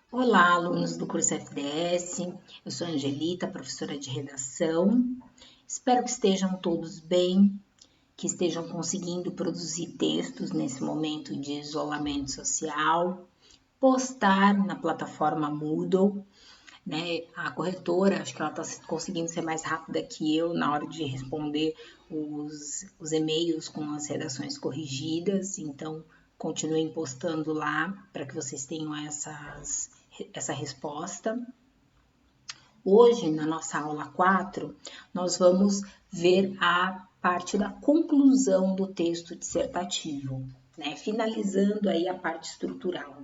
Olá, alunos do curso FDS. Eu sou Angelita, professora de redação. Espero que estejam todos bem, que estejam conseguindo produzir textos nesse momento de isolamento social, postar na plataforma Moodle, né? A corretora, acho que ela está conseguindo ser mais rápida que eu na hora de responder os e-mails com as redações corrigidas, então continuem postando lá para que vocês tenham essa resposta. Hoje, na nossa aula 4, nós vamos ver a parte da conclusão do texto dissertativo, né? Finalizando aí a parte estrutural.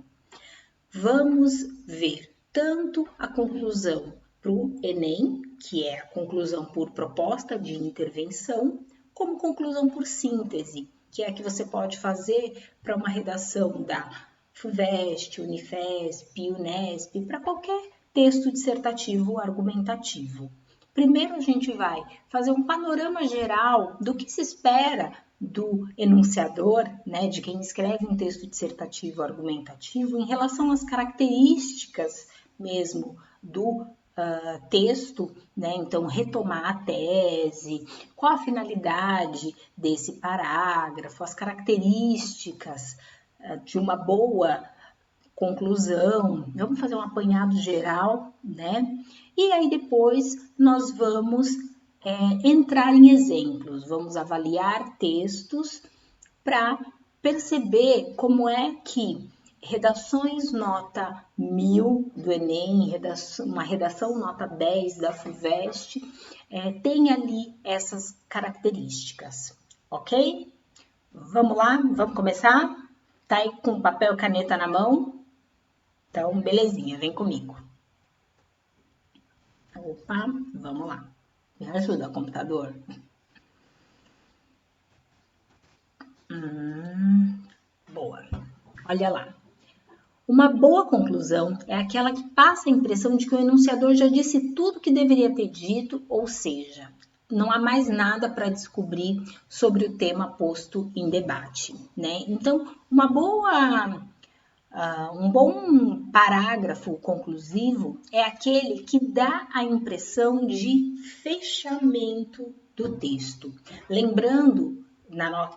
Vamos ver tanto a conclusão para o Enem, que é a conclusão por proposta de intervenção, como conclusão por síntese, que é a que você pode fazer para uma redação da FUVEST, Unifesp, Unesp, para qualquer texto dissertativo argumentativo. Primeiro a gente vai fazer um panorama geral do que se espera do enunciador, né, de quem escreve um texto dissertativo argumentativo, em relação às características mesmo do texto, né? Então, retomar a tese, qual a finalidade desse parágrafo, as características de uma boa conclusão, vamos fazer um apanhado geral, né? E aí depois nós vamos entrar em exemplos, vamos avaliar textos para perceber como é que redações nota 1000 do Enem, uma redação nota 10 da FUVEST, tem ali essas características, ok? Vamos lá, vamos começar? Tá aí com papel e caneta na mão? Então, belezinha, vem comigo. Opa, vamos lá. Me ajuda, computador. Boa. Olha lá. Uma boa conclusão é aquela que passa a impressão de que o enunciador já disse tudo que deveria ter dito, ou seja, não há mais nada para descobrir sobre o tema posto em debate, né? Então, um bom parágrafo conclusivo é aquele que dá a impressão de fechamento do texto. Lembrando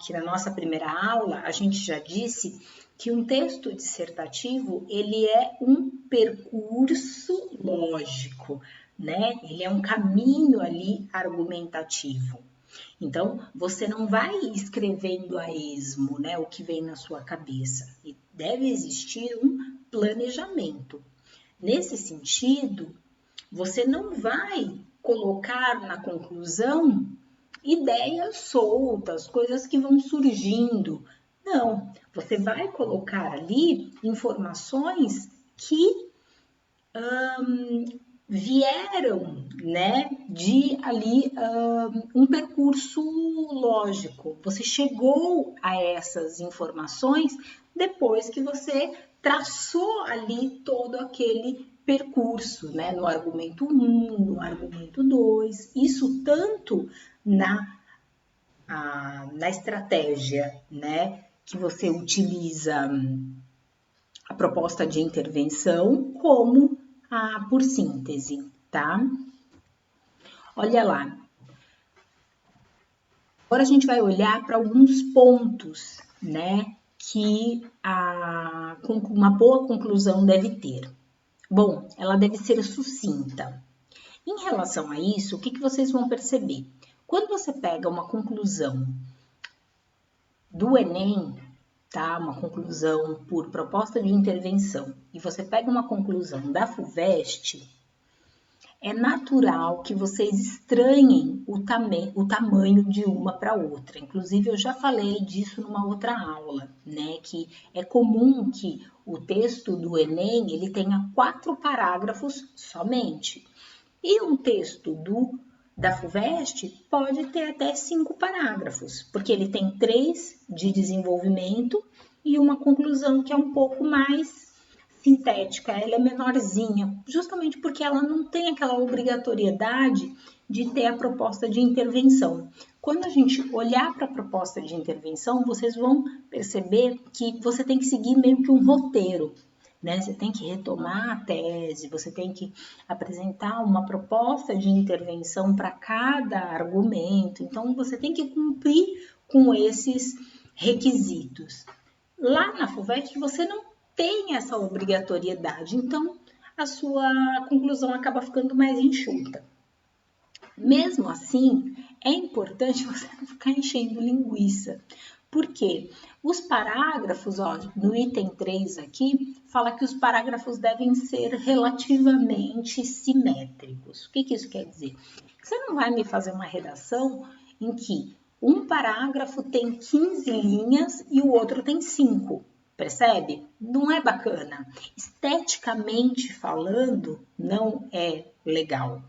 que na nossa primeira aula a gente já disse que um texto dissertativo ele é um percurso lógico, né? Ele é um caminho ali argumentativo. Então, você não vai escrevendo a esmo, né, o que vem na sua cabeça. E deve existir um planejamento. Nesse sentido, você não vai colocar na conclusão ideias soltas, coisas que vão surgindo. Não, você vai colocar ali informações que vieram, né, de ali um percurso lógico. Você chegou a essas informações depois que você traçou ali todo aquele percurso, né, no argumento 1, no argumento 2, isso tanto na estratégia, né, que você utiliza a proposta de intervenção, como por síntese, tá? Olha lá. Agora a gente vai olhar para alguns pontos, né, que uma boa conclusão deve ter. Bom, ela deve ser sucinta. Em relação a isso, o que vocês vão perceber? Quando você pega uma conclusão do Enem, tá? Uma conclusão por proposta de intervenção, e você pega uma conclusão da FUVEST, é natural que vocês estranhem o tamanho de uma para outra. Inclusive, eu já falei disso numa outra aula, né? Que é comum que o texto do Enem ele tenha 4 parágrafos somente. E um texto da FUVEST pode ter até 5 parágrafos, porque ele tem 3 de desenvolvimento e uma conclusão que é um pouco mais sintética, ela é menorzinha, justamente porque ela não tem aquela obrigatoriedade de ter a proposta de intervenção. Quando a gente olhar para a proposta de intervenção, vocês vão perceber que você tem que seguir meio que um roteiro. né? Você tem que retomar a tese, você tem que apresentar uma proposta de intervenção para cada argumento. Então, você tem que cumprir com esses requisitos. Lá na FUVEST, você não tem essa obrigatoriedade, então a sua conclusão acaba ficando mais enxuta. Mesmo assim, é importante você não ficar enchendo linguiça. Por quê? Os parágrafos, ó, no item 3 aqui, fala que os parágrafos devem ser relativamente simétricos. O que isso quer dizer? Você não vai me fazer uma redação em que um parágrafo tem 15 linhas e o outro tem 5. Percebe? Não é bacana. Esteticamente falando, não é legal.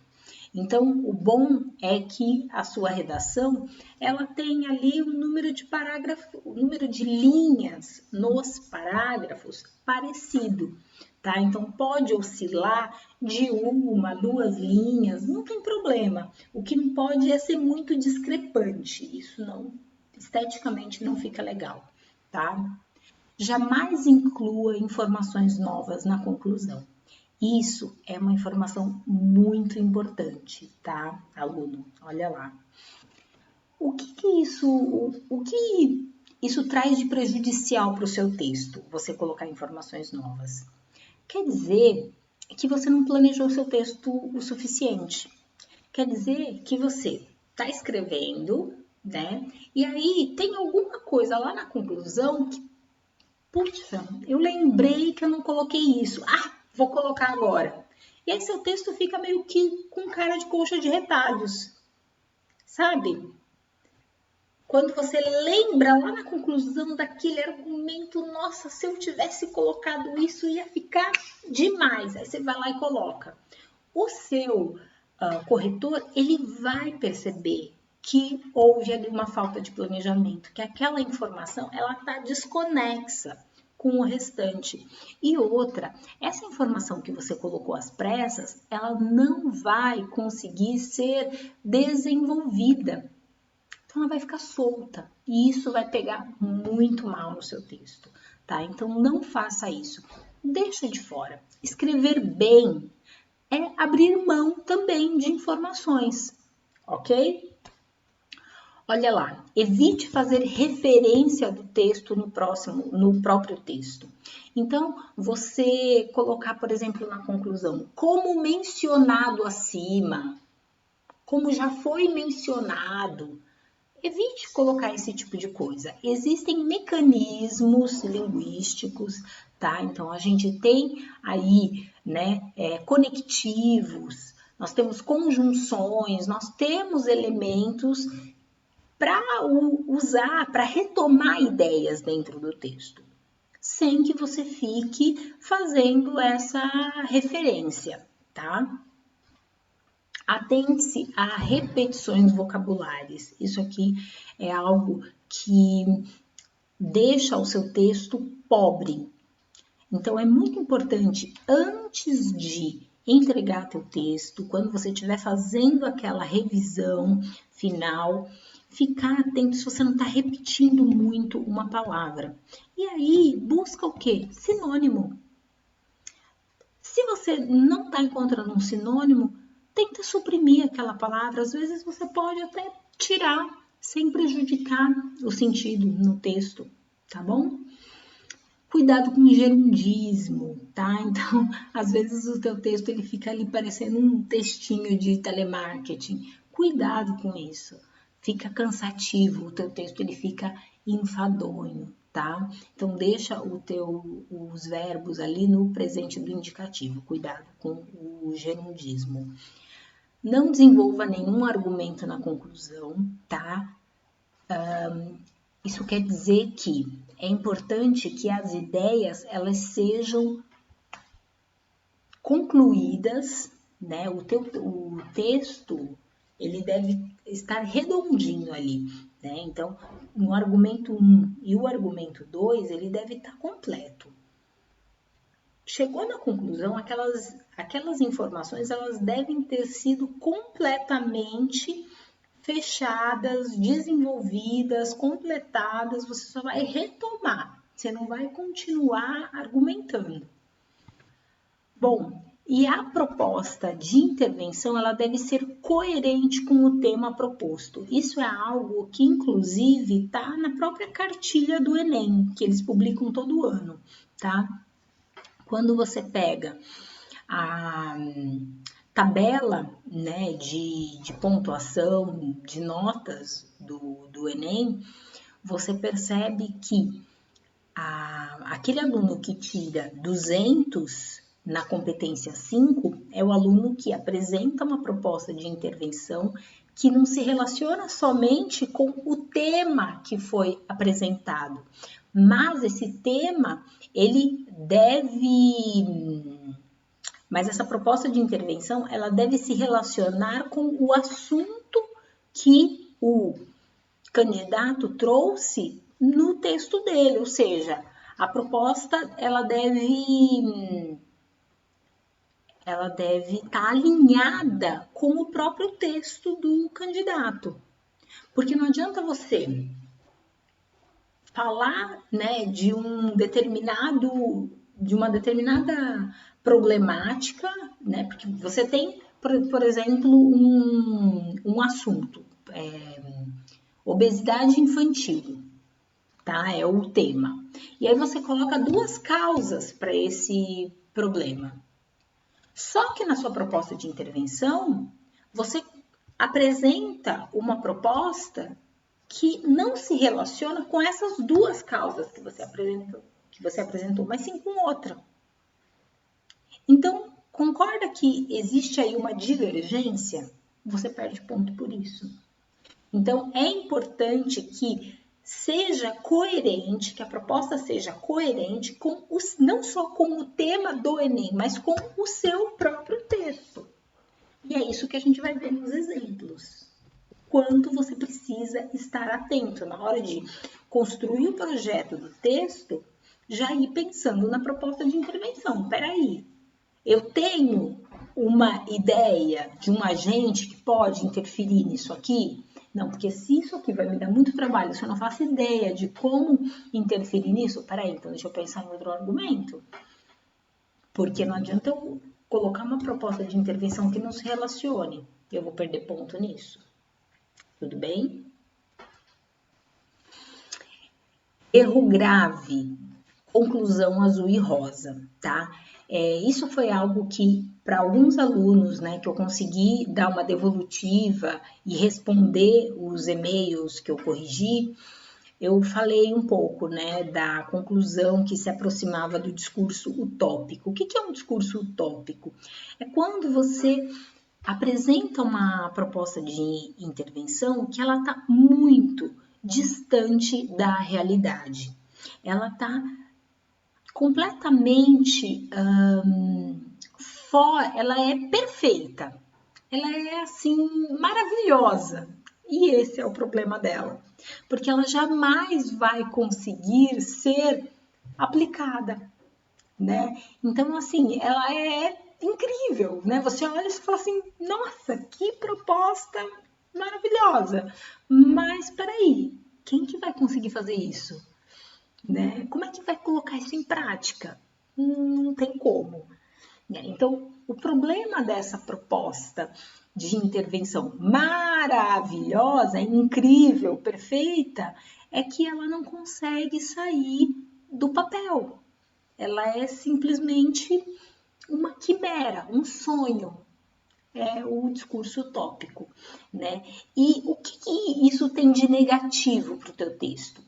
Então, o bom é que a sua redação, ela tem ali um número de parágrafos, o número de linhas nos parágrafos parecido, tá? Então, pode oscilar de 1, 2 linhas, não tem problema. O que não pode é ser muito discrepante, isso não, esteticamente não fica legal, tá? Jamais inclua informações novas na conclusão. Isso é uma informação muito importante, tá, aluno? Olha lá. O que isso traz de prejudicial para o seu texto, você colocar informações novas? Quer dizer que você não planejou o seu texto o suficiente. Quer dizer que você está escrevendo, né? E aí tem alguma coisa lá na conclusão que, puxa, eu lembrei que eu não coloquei isso. Ah, vou colocar agora. E aí seu texto fica meio que com cara de colcha de retalhos, sabe? Quando você lembra lá na conclusão daquele argumento, nossa, se eu tivesse colocado isso ia ficar demais. Aí você vai lá e coloca. O seu corretor, ele vai perceber que houve ali uma falta de planejamento, que aquela informação ela está desconexa com o restante. E outra, essa informação que você colocou às pressas, ela não vai conseguir ser desenvolvida. Então, ela vai ficar solta e isso vai pegar muito mal no seu texto, tá? Então, não faça isso. Deixa de fora. Escrever bem é abrir mão também de informações, ok? Olha lá, evite fazer referência do texto no próprio texto. Então, você colocar, por exemplo, na conclusão, como mencionado acima, como já foi mencionado, evite colocar esse tipo de coisa. Existem mecanismos linguísticos, tá? Então, a gente tem aí, né, conectivos, nós temos conjunções, nós temos elementos para usar, para retomar ideias dentro do texto, sem que você fique fazendo essa referência, tá? Atente-se a repetições vocabulares. Isso aqui é algo que deixa o seu texto pobre. Então, é muito importante, antes de entregar teu texto, quando você estiver fazendo aquela revisão final, ficar atento se você não está repetindo muito uma palavra. E aí, busca o quê? Sinônimo. Se você não está encontrando um sinônimo, tenta suprimir aquela palavra. Às vezes você pode até tirar, sem prejudicar o sentido no texto, tá bom? Cuidado com o gerundismo, tá? Então, às vezes o teu texto ele fica ali parecendo um textinho de telemarketing. Cuidado com isso. Fica cansativo, o teu texto ele fica enfadonho, tá? Então, deixa os verbos ali no presente do indicativo. Cuidado com o gerundismo. Não desenvolva nenhum argumento na conclusão, tá? Isso quer dizer que é importante que as ideias elas sejam concluídas, né? O texto ele deve estar redondinho ali, né? Então, no argumento 1 e o argumento 2, ele deve estar completo. Chegou na conclusão, aquelas informações elas devem ter sido completamente fechadas, desenvolvidas, completadas, você só vai retomar, você não vai continuar argumentando, Bom, e a proposta de intervenção, ela deve ser coerente com o tema proposto. Isso é algo que, inclusive, está na própria cartilha do Enem, que eles publicam todo ano, tá? Quando você pega a tabela, né, de pontuação, de notas do Enem, você percebe que aquele aluno que tira 200 na competência 5 é o aluno que apresenta uma proposta de intervenção que não se relaciona somente com o tema que foi apresentado, mas esse tema, mas essa proposta de intervenção, ela deve se relacionar com o assunto que o candidato trouxe no texto dele, ou seja, a proposta ela deve estar alinhada com o próprio texto do candidato. Porque não adianta você falar, né, de uma determinada problemática, né, porque você tem, por exemplo, um assunto, obesidade infantil, tá? É o tema. E aí você coloca 2 causas para esse problema. Só que na sua proposta de intervenção, você apresenta uma proposta que não se relaciona com essas 2 causas que você apresentou, mas sim com outra. Então, concorda que existe aí uma divergência? Você perde ponto por isso. Então, é importante que seja coerente, que a proposta seja coerente com não só com o tema do Enem, mas com o seu próprio texto. E é isso que a gente vai ver nos exemplos. Quanto você precisa estar atento na hora de construir o projeto do texto, já ir pensando na proposta de intervenção. Peraí, eu tenho uma ideia de um agente que pode interferir nisso aqui? Não, porque se isso aqui vai me dar muito trabalho, se eu não faço ideia de como interferir nisso, peraí, então deixa eu pensar em outro argumento. Porque não adianta eu colocar uma proposta de intervenção que não se relacione. Eu vou perder ponto nisso. Tudo bem? Erro grave. Conclusão azul e rosa, tá? Isso foi algo que, para alguns alunos, né, que eu consegui dar uma devolutiva e responder os e-mails que eu corrigi, eu falei um pouco, né, da conclusão que se aproximava do discurso utópico. O que é um discurso utópico? É quando você apresenta uma proposta de intervenção que ela está muito distante da realidade. Ela está completamente ela é perfeita, ela é assim maravilhosa, e esse é o problema dela, porque ela jamais vai conseguir ser aplicada, né? Então, assim, ela é incrível, né? Você olha e fala assim, nossa, que proposta maravilhosa, mas peraí, quem que vai conseguir fazer isso? Né? Como é que vai colocar isso em prática? Não tem como. Né? Então, o problema dessa proposta de intervenção maravilhosa, incrível, perfeita, é que ela não consegue sair do papel. Ela é simplesmente uma quimera, um sonho. É o discurso utópico, né? E o que isso tem de negativo para o teu texto?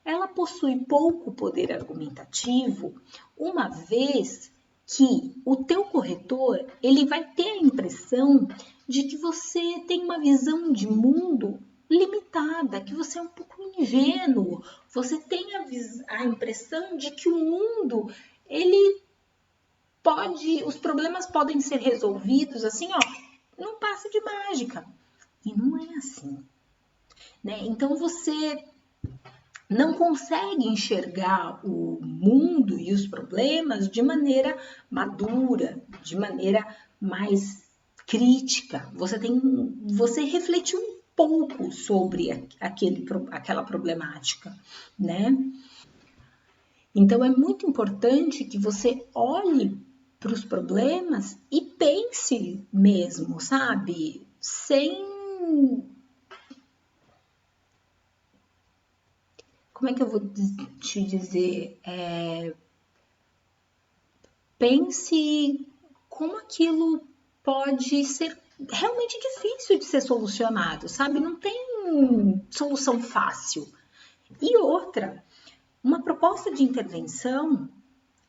Ela possui pouco poder argumentativo, uma vez que o teu corretor ele vai ter a impressão de que você tem uma visão de mundo limitada, que você é um pouco ingênuo, você tem a impressão de que o mundo os problemas podem ser resolvidos assim, ó, num passe de mágica. E não é assim, né? Então você não consegue enxergar o mundo e os problemas de maneira madura, de maneira mais crítica. Você reflete um pouco sobre aquela problemática, né? Então é muito importante que você olhe para os problemas e pense mesmo, sabe? Como é que eu vou te dizer? Pense como aquilo pode ser realmente difícil de ser solucionado, sabe? Não tem solução fácil. E outra, uma proposta de intervenção,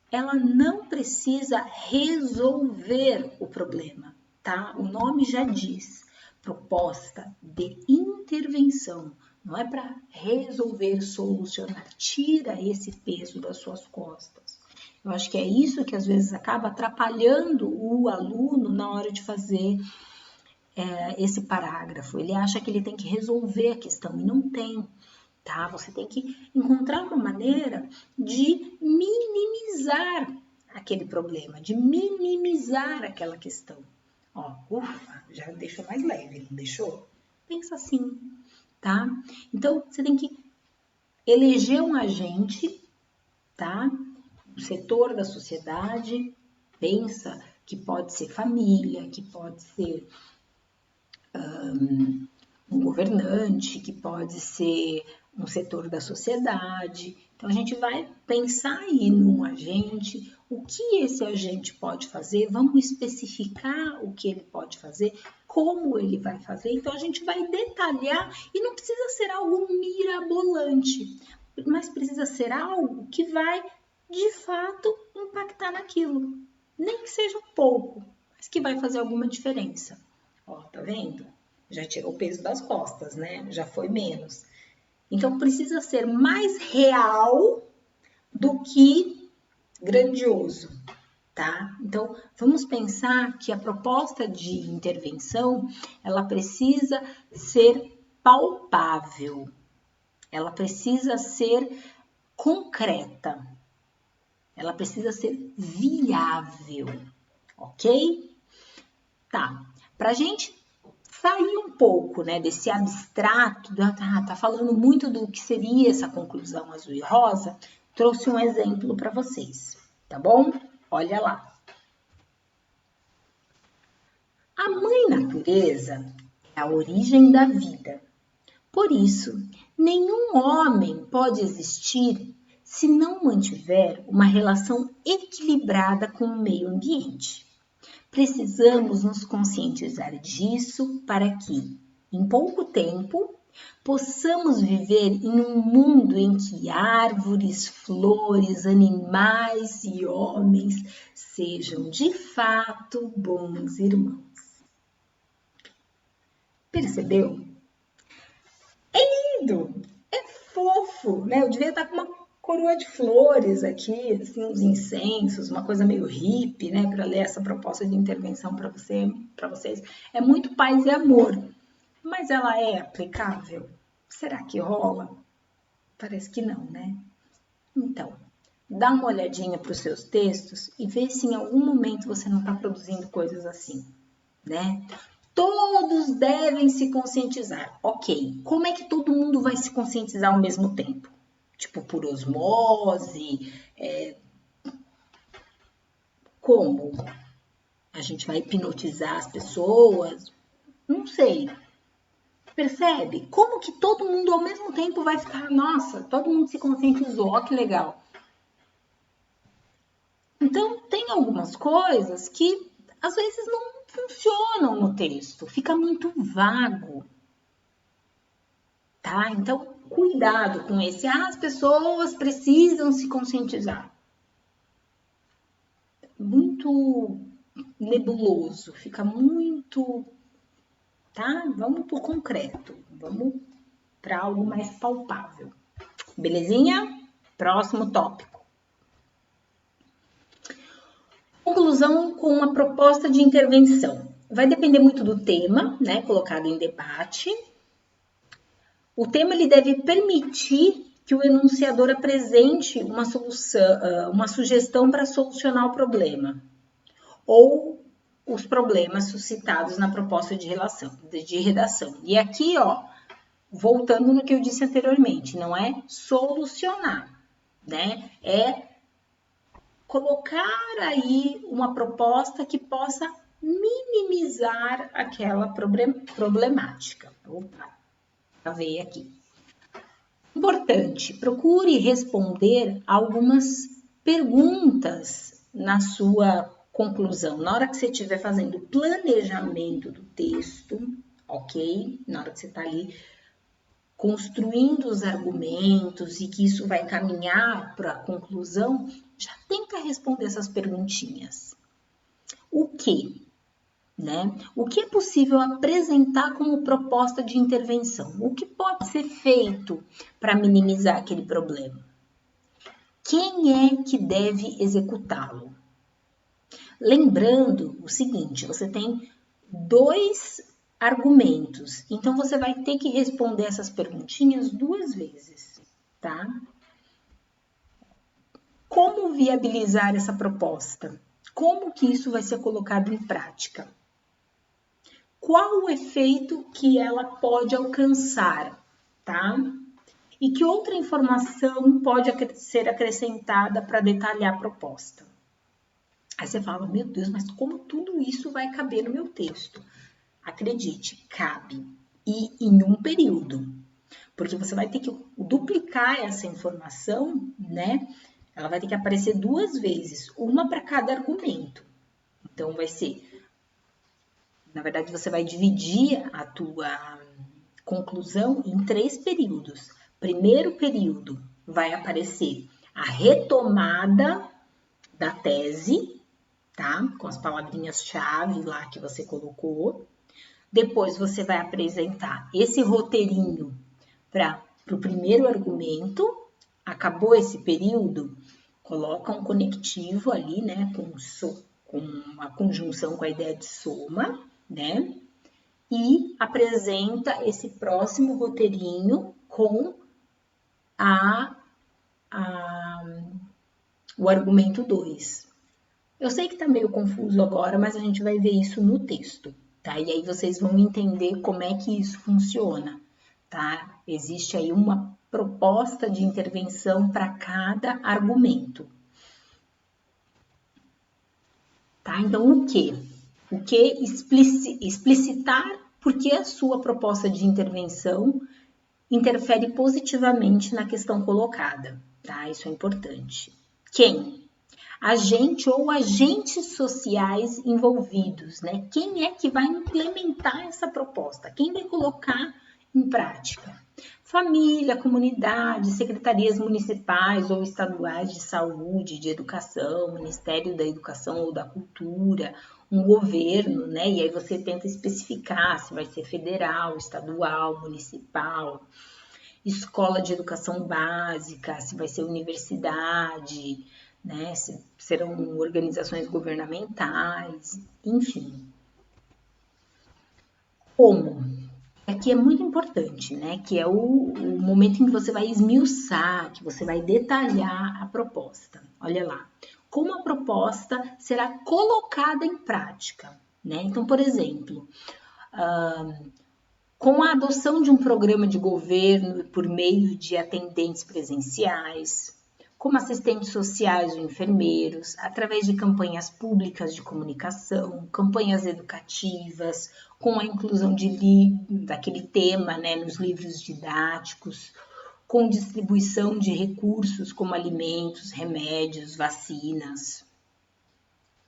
ela não precisa resolver o problema, tá? O nome já diz, proposta de intervenção. Não é para resolver, solucionar. Tira esse peso das suas costas. Eu acho que é isso que às vezes acaba atrapalhando o aluno na hora de fazer esse parágrafo. Ele acha que ele tem que resolver a questão e não tem. Tá? Você tem que encontrar uma maneira de minimizar aquele problema, de minimizar aquela questão. Ó, ufa, já deixou mais leve, não deixou? Pensa assim, tá? Então, você tem que eleger um agente, tá? Um setor da sociedade, pensa que pode ser família, que pode ser um governante, que pode ser um setor da sociedade. Então, a gente vai pensar aí num agente, o que esse agente pode fazer, vamos especificar o que ele pode fazer, como ele vai fazer. Então, a gente vai detalhar e não precisa ser algo mirabolante, mas precisa ser algo que vai, de fato, impactar naquilo. Nem que seja pouco, mas que vai fazer alguma diferença. Ó, tá vendo? Já tirou o peso das costas, né? Já foi menos. Então, precisa ser mais real do que grandioso, tá? Então, vamos pensar que a proposta de intervenção, ela precisa ser palpável, ela precisa ser concreta, ela precisa ser viável, ok? Tá, pra gente sair um pouco, né, desse abstrato, tá falando muito do que seria essa conclusão azul e rosa, trouxe um exemplo para vocês, tá bom? Olha lá. A mãe natureza é a origem da vida. Por isso, nenhum homem pode existir se não mantiver uma relação equilibrada com o meio ambiente. Precisamos nos conscientizar disso para que, em pouco tempo, possamos viver em um mundo em que árvores, flores, animais e homens sejam de fato bons irmãos. Percebeu? É lindo, é fofo, né? Eu devia estar com uma coroa de flores aqui, assim, uns incensos, uma coisa meio hippie, né, para ler essa proposta de intervenção para vocês. É muito paz e amor, mas ela é aplicável? Será que rola? Parece que não, né? Então, dá uma olhadinha para os seus textos e vê se em algum momento você não está produzindo coisas assim, né? Todos devem se conscientizar. Ok, como é que todo mundo vai se conscientizar ao mesmo tempo? Tipo, por osmose? Como? A gente vai hipnotizar as pessoas? Não sei. Percebe? Como que todo mundo ao mesmo tempo vai ficar, nossa, todo mundo se conscientizou, ó que legal. Então, tem algumas coisas que às vezes não funcionam no texto, fica muito vago. Tá? Então, cuidado com esse. As pessoas precisam se conscientizar. Muito nebuloso, fica muito, tá? Vamos por concreto, vamos para algo mais palpável. Belezinha? Próximo tópico. Conclusão com uma proposta de intervenção. Vai depender muito do tema, né, colocado em debate. O tema ele deve permitir que o enunciador apresente uma solução, uma sugestão para solucionar o problema ou os problemas suscitados na proposta de redação. E aqui, ó, voltando no que eu disse anteriormente, não é solucionar, né? É colocar aí uma proposta que possa minimizar aquela problemática. Opa, veio aqui. Importante, procure responder algumas perguntas na sua conclusão. Na hora que você estiver fazendo o planejamento do texto, ok? Na hora que você está ali construindo os argumentos e que isso vai caminhar para a conclusão, já tenta responder essas perguntinhas. O que? Né? O que é possível apresentar como proposta de intervenção? O que pode ser feito para minimizar aquele problema? Quem é que deve executá-lo? Lembrando o seguinte, você tem 2 argumentos, então você vai ter que responder essas perguntinhas 2 vezes, tá? Como viabilizar essa proposta? Como que isso vai ser colocado em prática? Qual o efeito que ela pode alcançar, tá? E que outra informação pode ser acrescentada para detalhar a proposta? Aí você fala, meu Deus, mas como tudo isso vai caber no meu texto? Acredite, cabe. E em um período. Porque você vai ter que duplicar essa informação, né? Ela vai ter que aparecer 2 vezes, uma para cada argumento. Então, vai ser... Na verdade, você vai dividir a tua conclusão em 3 períodos. Primeiro período vai aparecer a retomada da tese, tá? Com as palavrinhas-chave lá que você colocou. Depois você vai apresentar esse roteirinho para o primeiro argumento. Acabou esse período, coloca um conectivo ali, né? Com uma conjunção com a ideia de soma, né? E apresenta esse próximo roteirinho com o argumento 2. Eu sei que tá meio confuso agora, mas a gente vai ver isso no texto, tá? E aí vocês vão entender como é que isso funciona, tá? Existe aí uma proposta de intervenção para cada argumento. Tá? Então, o que? O que explicitar por que a sua proposta de intervenção interfere positivamente na questão colocada, tá? Isso é importante. Quem? Agente ou agentes sociais envolvidos, né? Quem é que vai implementar essa proposta? Quem vai colocar em prática? Família, comunidade, secretarias municipais ou estaduais de saúde, de educação, Ministério da Educação ou da Cultura, um governo, né? E aí você tenta especificar se vai ser federal, estadual, municipal, escola de educação básica, se vai ser universidade, né? Se serão organizações governamentais, enfim. Como? Aqui é muito importante, né? Que é o momento em que você vai esmiuçar, que você vai detalhar a proposta. Olha lá. Como a proposta será colocada em prática, né? Então, por exemplo, com a adoção de um programa de governo por meio de atendentes presenciais, como assistentes sociais ou enfermeiros, através de campanhas públicas de comunicação, campanhas educativas, com a inclusão daquele tema, né, nos livros didáticos, com distribuição de recursos como alimentos, remédios, vacinas,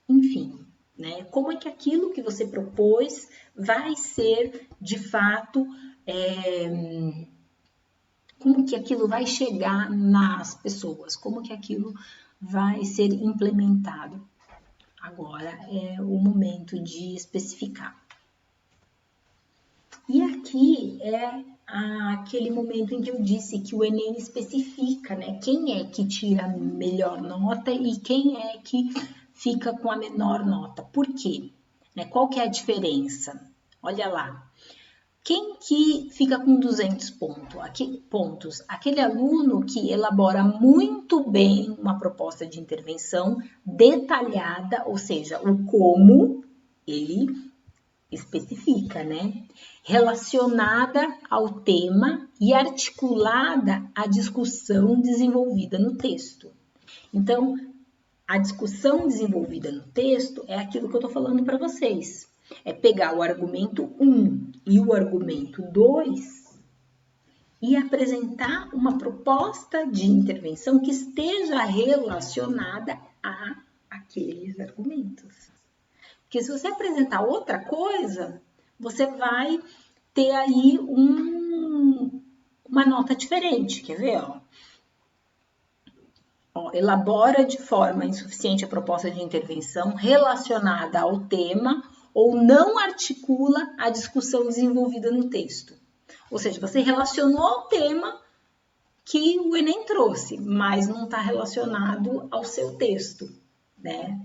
enfim, né? Como é que aquilo que você propôs vai ser, de fato, como que aquilo vai chegar nas pessoas, como que aquilo vai ser implementado. Agora é o momento de especificar. E aqui é aquele momento em que eu disse que o Enem especifica, né? Quem é que tira a melhor nota e quem é que fica com a menor nota. Por quê? Né? Qual que é a diferença? Olha lá. Quem que fica com 200 pontos? Aquele aluno que elabora muito bem uma proposta de intervenção detalhada, ou seja, o como ele especifica, né? Relacionada ao tema e articulada à discussão desenvolvida no texto. Então, A discussão desenvolvida no texto é aquilo que eu estou falando para vocês. É pegar o argumento 1 e o argumento 2 e apresentar uma proposta de intervenção que esteja relacionada a aqueles argumentos. Porque se você apresentar outra coisa, você vai ter aí uma nota diferente. Quer ver? Elabora de forma insuficiente a proposta de intervenção relacionada ao tema ou não articula a discussão desenvolvida no texto. Ou seja, você relacionou ao tema que o Enem trouxe, mas não está relacionado ao seu texto, né?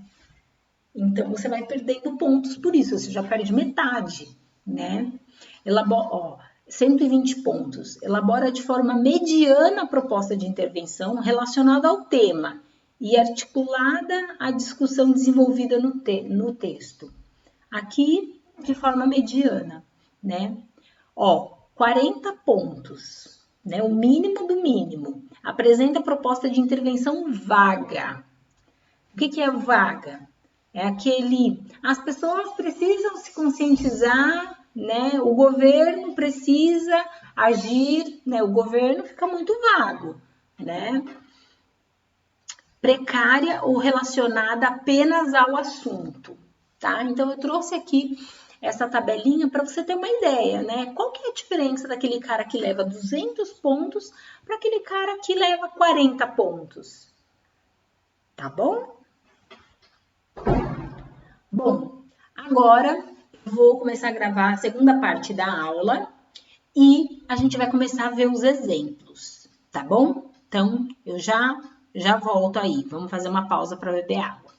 Então, você vai perdendo pontos por isso, você já perde metade, né? 120 pontos. Elabora de forma mediana a proposta de intervenção relacionada ao tema e articulada à discussão desenvolvida no texto. Aqui, de forma mediana, né? 40 pontos, né? O mínimo do mínimo. Apresenta proposta de intervenção vaga. O que é vaga? É as pessoas precisam se conscientizar, né? O governo precisa agir, né? O governo fica muito vago, né? Precária ou relacionada apenas ao assunto, tá? Então, eu trouxe aqui essa tabelinha para você ter uma ideia, né? Qual que é a diferença daquele cara que leva 200 pontos para aquele cara que leva 40 pontos? Tá bom? Bom, agora eu vou começar a gravar a segunda parte da aula e a gente vai começar a ver os exemplos, tá bom? Então, eu já volto aí. Vamos fazer uma pausa para beber água.